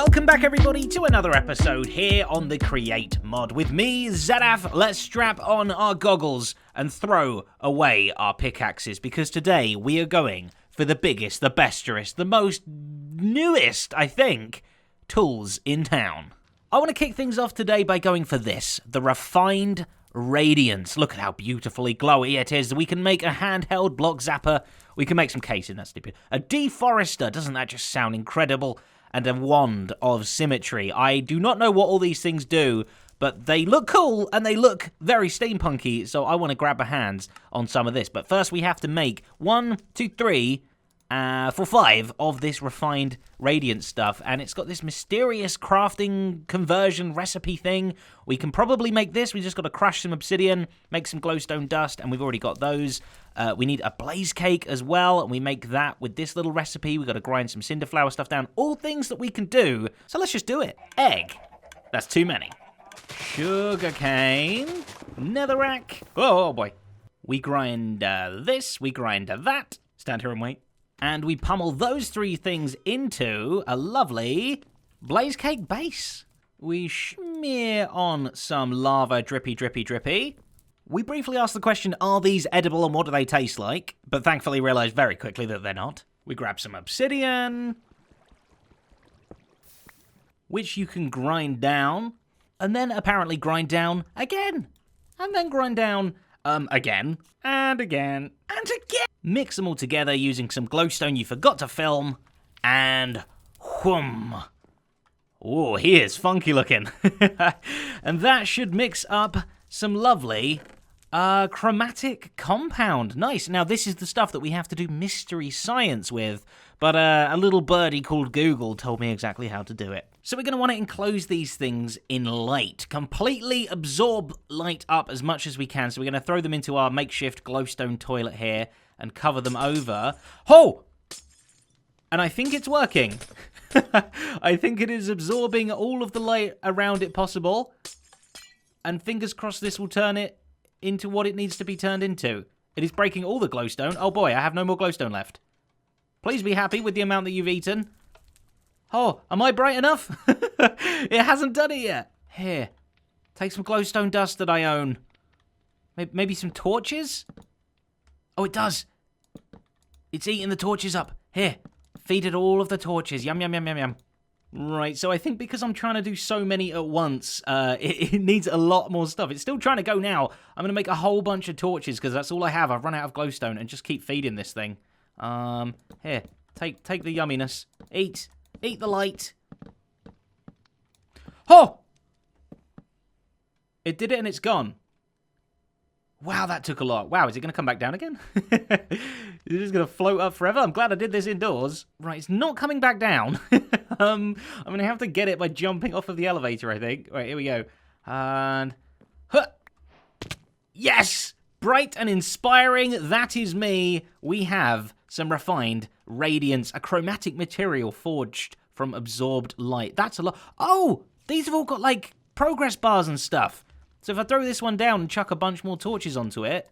Welcome back everybody to another episode here on the Create mod. With me, Zedaph, let's strap on our goggles and throw away our pickaxes because today we are going for the biggest, the bestest, the most newest, I think, tools in town. I want to kick things off today by going for this, the refined Radiance. Look at how beautifully glowy it is. We can make a handheld block zapper. We can make some casing, that's stupid. A deforester, doesn't that just sound incredible? And a wand of symmetry. I do not know what all these things do, but they look cool and they look very steampunky, so I want to grab a hands on some of this. But first we have to make 5 of this refined Radiance stuff, and it's got this mysterious crafting conversion recipe thing. We can probably make this. We just got to crush some obsidian, make some glowstone dust, and we've already got those. We need a blaze cake as well, and we make that with this little recipe. We've got to grind some cinder flower stuff down. All things that we can do, so let's just do it. Egg. That's too many. Sugarcane. Netherrack. Oh boy. We grind this. We grind that. Stand here and wait. And we pummel those three things into a lovely blaze cake base. We smear on some lava drippy, drippy, drippy. We briefly asked the question, are these edible and what do they taste like? But thankfully realized very quickly that they're not. We grab some obsidian, which you can grind down, and then apparently grind down again. And then grind down again, and again, and again. Mix them all together using some glowstone you forgot to film, and whoom. Oh, he is funky looking. And that should mix up some lovely chromatic compound. Nice. Now, this is the stuff that we have to do mystery science with, but a little birdie called Google told me exactly how to do it. So we're going to want to enclose these things in light, completely absorb light up as much as we can. So we're going to throw them into our makeshift glowstone toilet here and cover them over. Oh! And I think it's working. I think it is absorbing all of the light around it possible. And fingers crossed this will turn it into what it needs to be turned into. It is breaking all the glowstone. Oh boy, I have no more glowstone left. Please be happy with the amount that you've eaten. Oh, am I bright enough? It hasn't done it yet. Here, take some glowstone dust that I own. Maybe some torches? Oh, it does. It's eating the torches up. Here, feed it all of the torches. Yum, yum, yum, yum, yum. Right, so I think because I'm trying to do so many at once, it needs a lot more stuff. It's still trying to go now. I'm going to make a whole bunch of torches because that's all I have. I've run out of glowstone and just keep feeding this thing. Here, take the yumminess. Eat the light. Oh! It did it and it's gone. Wow, that took a lot. Wow, is it going to come back down again? Is it just going to float up forever? I'm glad I did this indoors. Right, it's not coming back down. I'm going to have to get it by jumping off of the elevator, I think. Right, here we go. And... Huh! Yes! Bright and inspiring. That is me. We have some refined Radiance, a chromatic material forged from absorbed light. That's a lot. Oh! These have all got, like, progress bars and stuff. So if I throw this one down and chuck a bunch more torches onto it,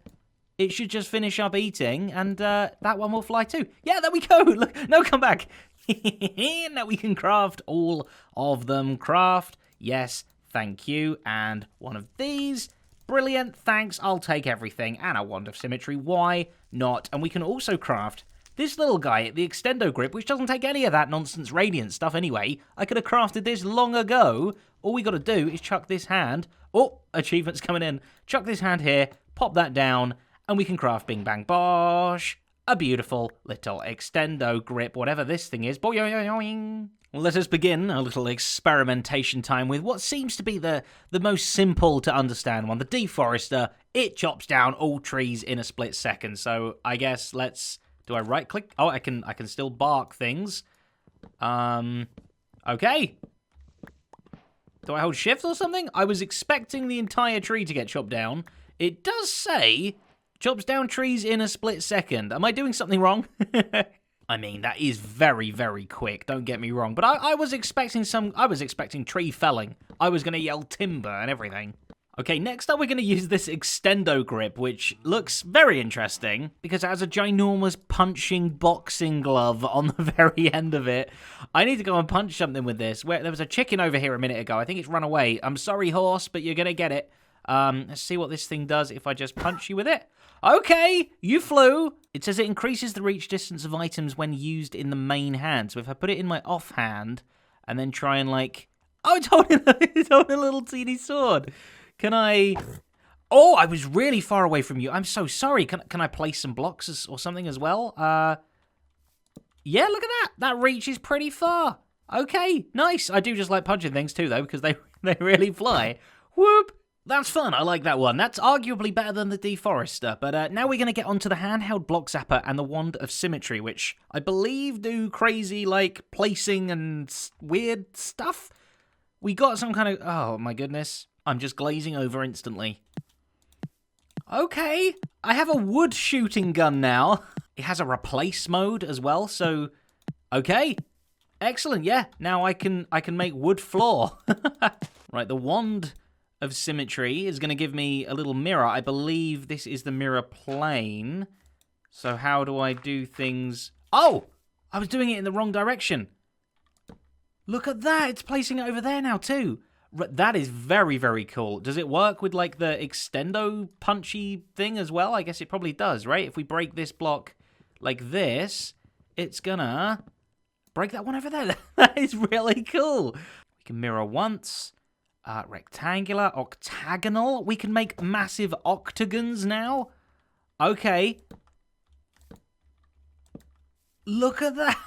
it should just finish up eating, and that one will fly too. Yeah, there we go. Look, no, come back. Now we can craft all of them. Craft. Yes, thank you. And one of these. Brilliant, thanks. I'll take everything. And a wand of symmetry. Why not? And we can also craft this little guy, the extendo grip, which doesn't take any of that nonsense Radiance stuff anyway. I could have crafted this long ago. All we got to do is chuck this hand. Oh, achievements coming in. Chuck this hand here, pop that down, and we can craft bing bang bosh. A beautiful little extendo grip, whatever this thing is. Boing. Let us begin a little experimentation time with what seems to be the most simple to understand one. The deforester, it chops down all trees in a split second. So I guess let's... Do I right click? Oh, I can still bark things. Okay. Do I hold shift or something? I was expecting the entire tree to get chopped down. It does say chops down trees in a split second. Am I doing something wrong? I mean, that is very, very quick. Don't get me wrong. But I was expecting tree felling. I was going to yell timber and everything. Okay, next up we're going to use this extendo grip, which looks very interesting because it has a ginormous punching boxing glove on the very end of it. I need to go and punch something with this. There was a chicken over here a minute ago. I think it's run away. I'm sorry, horse, but you're going to get it. Let's see what this thing does if I just punch you with it. Okay, you flew. It says it increases the reach distance of items when used in the main hand. So if I put it in my offhand and then try and like... Oh, it's holding a little teeny sword. Can I... Oh, I was really far away from you. I'm so sorry. Can I place some blocks or something as well? Yeah, look at that. That reaches pretty far. Okay, nice. I do just like punching things too, though, because they really fly. Whoop. That's fun. I like that one. That's arguably better than the Deforester. But now we're going to get onto the handheld block zapper and the wand of symmetry, which I believe do crazy, like, placing and weird stuff. We got some kind of... Oh, my goodness. I'm just glazing over instantly. Okay. I have a wood shooting gun now. It has a replace mode as well, so... Okay. Excellent, yeah. Now I can make wood floor. Right, the wand of symmetry is going to give me a little mirror. I believe this is the mirror plane. So how do I do things? Oh, I was doing it in the wrong direction. Look at that. It's placing it over there now too. That is very, very cool. Does it work with like the extendo punchy thing as well? I guess it probably does, right? If we break this block like this, it's gonna break that one over there. That is really cool. We can mirror once. Rectangular, octagonal. We can make massive octagons now. Okay. Look at that.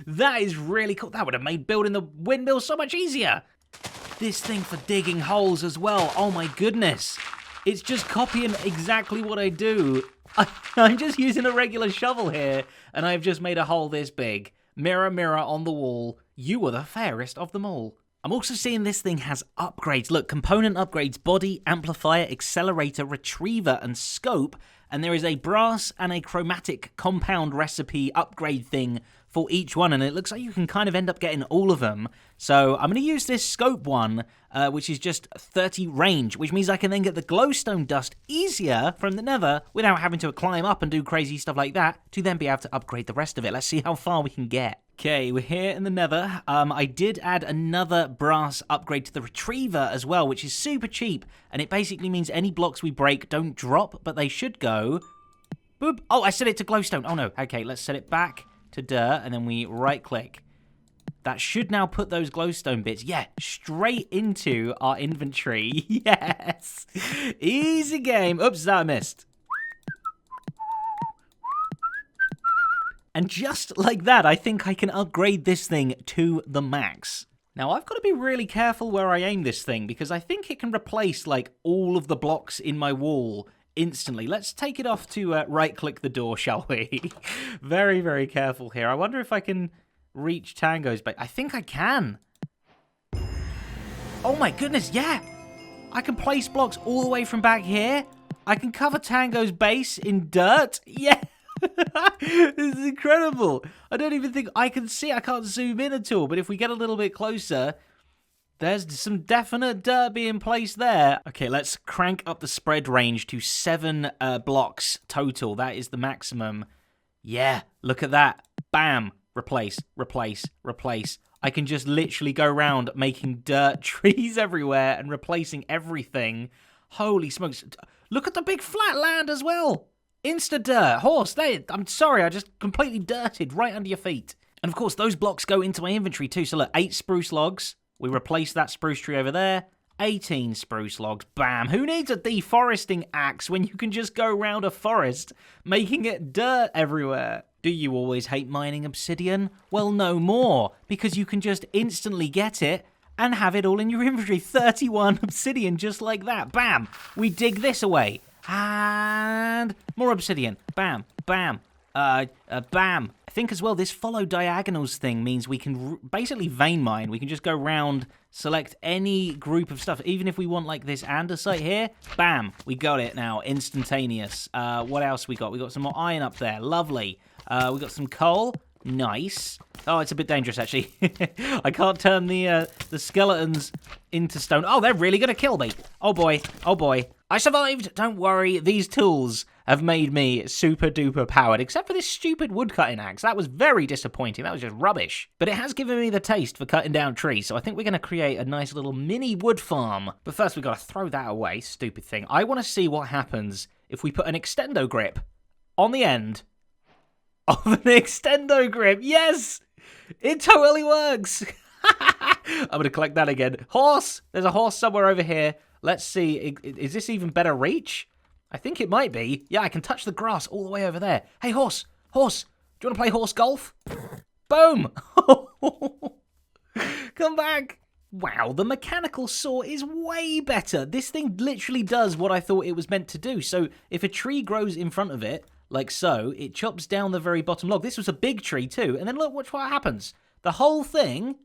That is really cool. That would have made building the windmill so much easier. This thing for digging holes as well. Oh my goodness. It's just copying exactly what I do. I'm just using a regular shovel here, and I've just made a hole this big. Mirror, mirror on the wall. You are the fairest of them all. I'm also seeing this thing has upgrades. Look, component upgrades, body, amplifier, accelerator, retriever, and scope. And there is a brass and a chromatic compound recipe upgrade thing for each one. And it looks like you can kind of end up getting all of them. So I'm going to use this scope one, which is just 30 range, which means I can then get the glowstone dust easier from the nether without having to climb up and do crazy stuff like that to then be able to upgrade the rest of it. Let's see how far we can get. Okay, we're here in the nether. I did add another brass upgrade to the retriever as well, which is super cheap. And it basically means any blocks we break don't drop, but they should go... Boop. Oh, I set it to glowstone. Oh, no. Okay, let's set it back to dirt, and then we right-click. That should now put those glowstone bits, yeah, straight into our inventory. Yes! Easy game. Oops, that I missed. And just like that, I think I can upgrade this thing to the max. Now, I've got to be really careful where I aim this thing, because I think it can replace, like, all of the blocks in my wall instantly. Let's take it off to right-click the door, shall we? Very, very careful here. I wonder if I can reach Tango's base. I think I can. Oh my goodness, yeah! I can place blocks all the way from back here. I can cover Tango's base in dirt. Yeah! This is incredible. I don't even think I can see. I can't zoom in at all, but if we get a little bit closer, there's some definite dirt being placed there. Okay, let's crank up the spread range to 7 blocks total. That is the maximum. Yeah, look at that. Bam. Replace, replace, replace. I can just literally go around making dirt trees everywhere and replacing everything. Holy smokes. Look at the big flat land as well. Insta-dirt. Horse, I'm sorry, I just completely dirted right under your feet. And of course, those blocks go into my inventory too. So look, 8 spruce logs. We replace that spruce tree over there. 18 spruce logs. Bam. Who needs a deforesting axe when you can just go around a forest making it dirt everywhere? Do you always hate mining obsidian? Well, no more, because you can just instantly get it and have it all in your inventory. 31 obsidian just like that. Bam. We dig this away. And more obsidian. Bam, bam, bam. I think as well this follow diagonals thing means we can basically vein mine. We can just go round, select any group of stuff. Even if we want like this andesite here, bam, we got it now, instantaneous. What else we got? We got some more iron up there, lovely. We got some coal, Nice. Oh, it's a bit dangerous, actually. I can't turn the skeletons into stone. Oh, they're really going to kill me. Oh, boy. Oh, boy. I survived. Don't worry. These tools have made me super duper powered, except for this stupid woodcutting axe. That was very disappointing. That was just rubbish. But it has given me the taste for cutting down trees, so I think we're going to create a nice little mini wood farm. But first, we've got to throw that away. Stupid thing. I want to see what happens if we put an extendo grip on the end of an extendo grip. Yes! It totally works! I'm going to collect that again. Horse! There's a horse somewhere over here. Let's see. Is this even better reach? I think it might be. Yeah, I can touch the grass all the way over there. Hey, horse! Horse! Do you want to play horse golf? Boom! Come back! Wow, the mechanical saw is way better. This thing literally does what I thought it was meant to do. So if a tree grows in front of it, like so, it chops down the very bottom log. This was a big tree too. And then look, watch what happens. The whole thing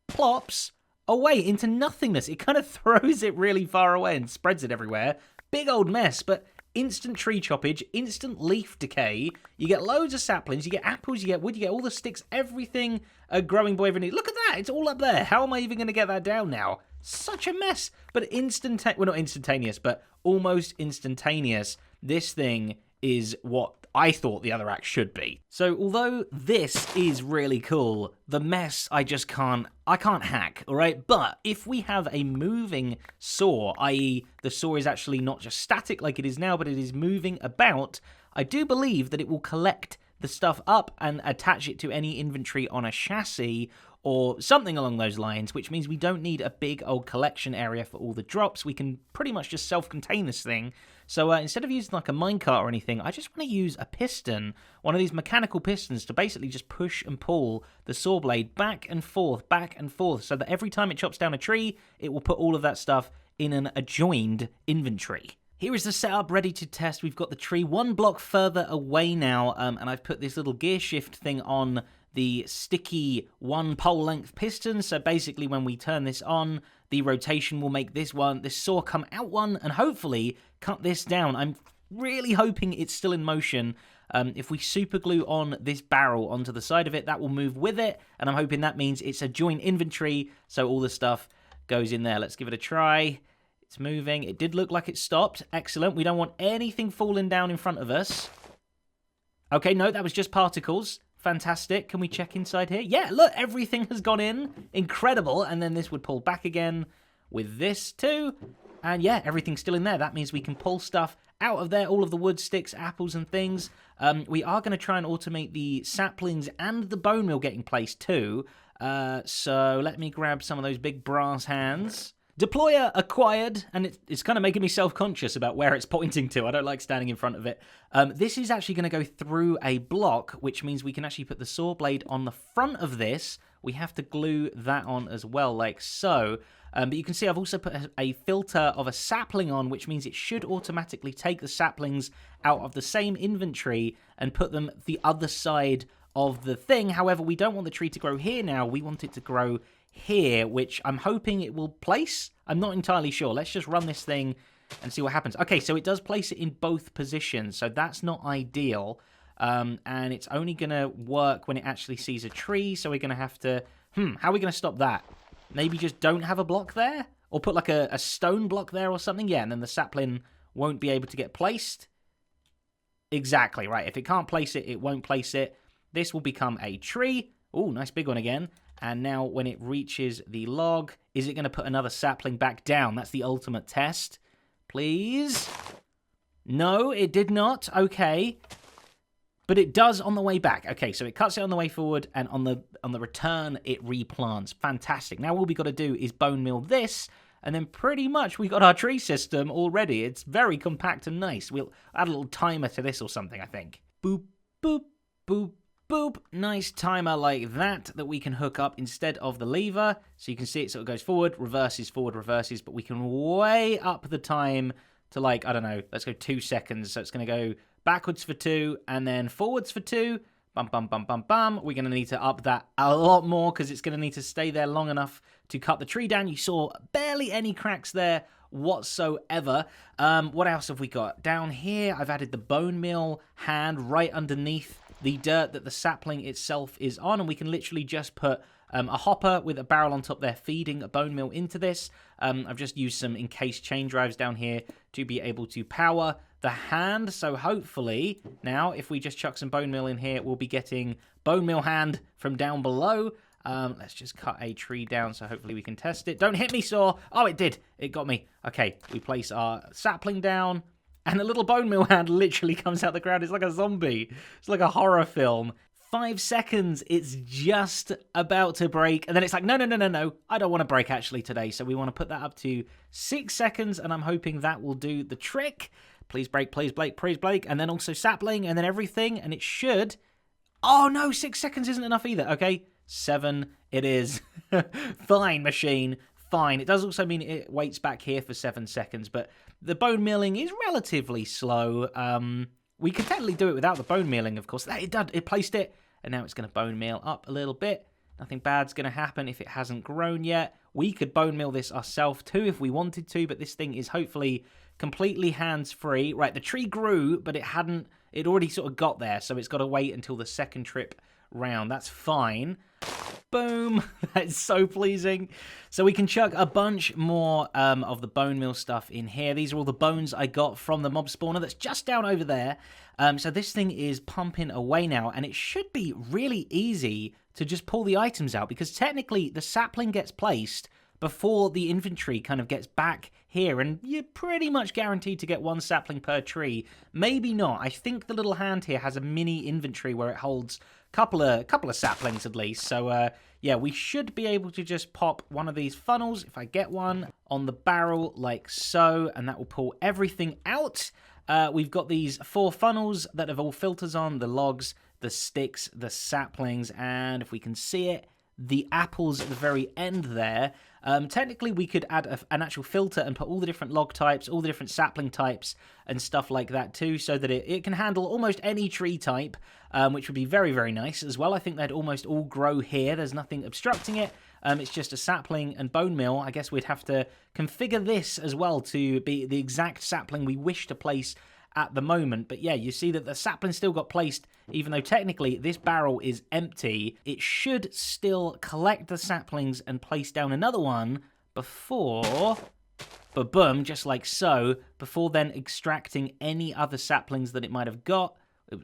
plops away into nothingness. It kind of throws it really far away and spreads it everywhere. Big old mess, but instant tree choppage, instant leaf decay. You get loads of saplings, you get apples, you get wood, you get all the sticks, everything a growing boy ever needs. Look at that, it's all up there. How am I even going to get that down now? Such a mess, but well, not instantaneous, but almost instantaneous. This thing is what I thought the other axe should be. So although this is really cool, the mess I can't hack, all right? But if we have a moving saw, i.e. the saw is actually not just static like it is now, but it is moving about, I do believe that it will collect the stuff up and attach it to any inventory on a chassis or something along those lines, which means we don't need a big old collection area for all the drops. We can pretty much just self-contain this thing. So instead of using like a minecart or anything, I just want to use a piston, one of these mechanical pistons, to basically just push and pull the saw blade back and forth, so that every time it chops down a tree, it will put all of that stuff in an adjoined inventory. Here is the setup ready to test. We've got the tree one block further away now, and I've put this little gear shift thing on the sticky one pole length piston. So basically when we turn this on, the rotation will make this saw come out one and hopefully cut this down. I'm really hoping it's still in motion. If we super glue on this barrel onto the side of it, that will move with it. And I'm hoping that means it's a joint inventory, so all the stuff goes in there. Let's give it a try. It's moving. It did look like it stopped. Excellent. We don't want anything falling down in front of us. Okay, no, that was just particles. Fantastic. Can we check inside here? Yeah, look, everything has gone in. Incredible. And then this would pull back again with this too. And yeah, everything's still in there. That means we can pull stuff out of there, all of the wood, sticks, apples and things. We are going to try and automate the saplings and the bone meal getting placed too. So let me grab some of those big brass hands. Deployer acquired, and it's kind of making me self-conscious about where it's pointing to. I don't like standing in front of it. This is actually going to go through a block, which means we can actually put the saw blade on the front of this. We have to glue that on as well, like so. But you can see I've also put a filter of a sapling on, which means it should automatically take the saplings out of the same inventory and put them the other side of the thing. However, we don't want the tree to grow here now. We want it to grow here, which I'm hoping it will place. I'm not entirely sure. Let's just run this thing and see what happens. Okay, so it does place it in both positions, so that's not ideal. And it's only going to work when it actually sees a tree, so we're going to have to... how are we going to stop that? Maybe just don't have a block there? Or put like a stone block there or something? Yeah, and then the sapling won't be able to get placed. Exactly, right. If it can't place it, it won't place it. This will become a tree. Oh, nice big one again. And now when it reaches the log, is it going to put another sapling back down? That's the ultimate test. Please? No, it did not. Okay. But it does on the way back. Okay, so it cuts it on the way forward, and on the return, it replants. Fantastic. Now all we got to do is bone meal this, and then pretty much we got our tree system already. It's very compact and nice. We'll add a little timer to this or something, I think. Boop, boop, boop. Boop, nice timer like that we can hook up instead of the lever. So you can see it sort of goes forward, reverses, but we can way up the time to like, I don't know, let's go 2 seconds. So it's going to go backwards for 2 and then forwards for 2. Bum, bum, bum, bum, bum. We're going to need to up that a lot more because it's going to need to stay there long enough to cut the tree down. You saw barely any cracks there whatsoever. What else have we got? Down here, I've added the bone meal hand right underneath the dirt that the sapling itself is on, and we can literally just put a hopper with a barrel on top there feeding a bone meal into this. I've just used some encased chain drives down here to be able to power the hand. So hopefully now if we just chuck some bone meal in here, we'll be getting bone meal hand from down below. Let's just cut a tree down so hopefully we can test it. Don't hit me, saw. Oh, it did. It got me. Okay, we place our sapling down, and a little bone meal hand literally comes out the ground. It's like a zombie. It's like a horror film. 5 seconds, it's just about to break, and then it's like, no, I don't want to break actually today, so we want to put that up to 6 seconds, and I'm hoping that will do the trick. Please break, please break, and then also sapling, and then everything, and it should... Oh no, 6 seconds isn't enough either. Okay, 7 it is. Fine, machine, fine. It does also mean it waits back here for 7 seconds, but the bone milling is relatively slow. We could technically do it without the bone mealing, of course. It placed it, and now it's going to bone meal up a little bit. Nothing bad's going to happen if it hasn't grown yet. We could bone meal this ourselves too if we wanted to, but this thing is hopefully completely hands-free. Right, the tree grew, but it already sort of got there, so it's got to wait until the second trip round. That's fine. Boom. That's so pleasing. So we can chuck a bunch more of the bone meal stuff in here. These are all the bones I got from the mob spawner that's just down over there. So this thing is pumping away now, and it should be really easy to just pull the items out, because technically the sapling gets placed before the inventory kind of gets back here, and you're pretty much guaranteed to get 1 sapling per tree. Maybe not. I think the little hand here has a mini inventory where it holds couple of saplings at least. So yeah, we should be able to just pop one of these funnels, if I get one, on the barrel like so, and that will pull everything out. We've got these 4 funnels that have all filters on: the logs, the sticks, the saplings, and if we can see it, the apples at the very end there. Technically, we could add an actual filter and put all the different log types, all the different sapling types, and stuff like that too, so that it can handle almost any tree type, which would be very, very nice as well. I think they'd almost all grow here. There's nothing obstructing it. It's just a sapling and bone meal. I guess we'd have to configure this as well to be the exact sapling we wish to place at the moment. But yeah, you see that the sapling still got placed, even though technically this barrel is empty. It should still collect the saplings and place down another one before, boom, just like so, before then extracting any other saplings that it might have got.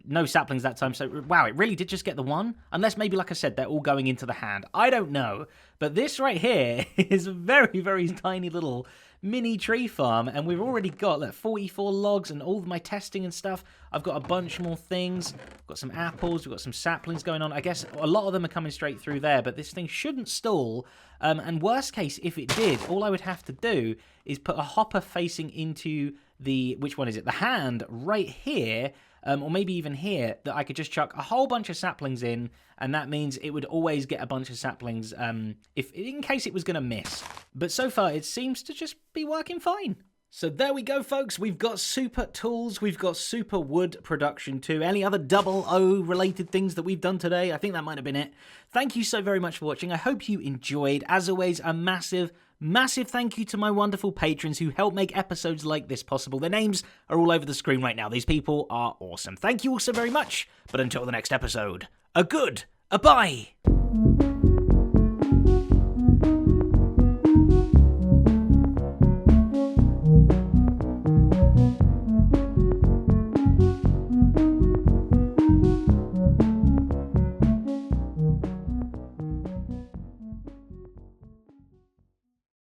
No saplings that time, so wow, it really did just get the one? Unless maybe, like I said, they're all going into the hand. I don't know. But this right here is a very, very tiny little mini tree farm, and we've already got like 44 logs and all of my testing and stuff. I've got a bunch more things. We've got some apples, we've got some saplings going on. I guess a lot of them are coming straight through there, but this thing shouldn't stall. And worst case, if it did, all I would have to do is put a hopper facing into the, which one is it? The hand right here. Or maybe even here, that I could just chuck a whole bunch of saplings in, and that means it would always get a bunch of saplings in case it was going to miss. But so far, it seems to just be working fine. So there we go, folks. We've got super tools. We've got super wood production too. Any other 00 related things that we've done today? I think that might have been it. Thank you so very much for watching. I hope you enjoyed. As always, a massive thank you to my wonderful patrons who help make episodes like this possible. Their names are all over the screen right now. These people are awesome. Thank you all so very much. But until the next episode, a bye.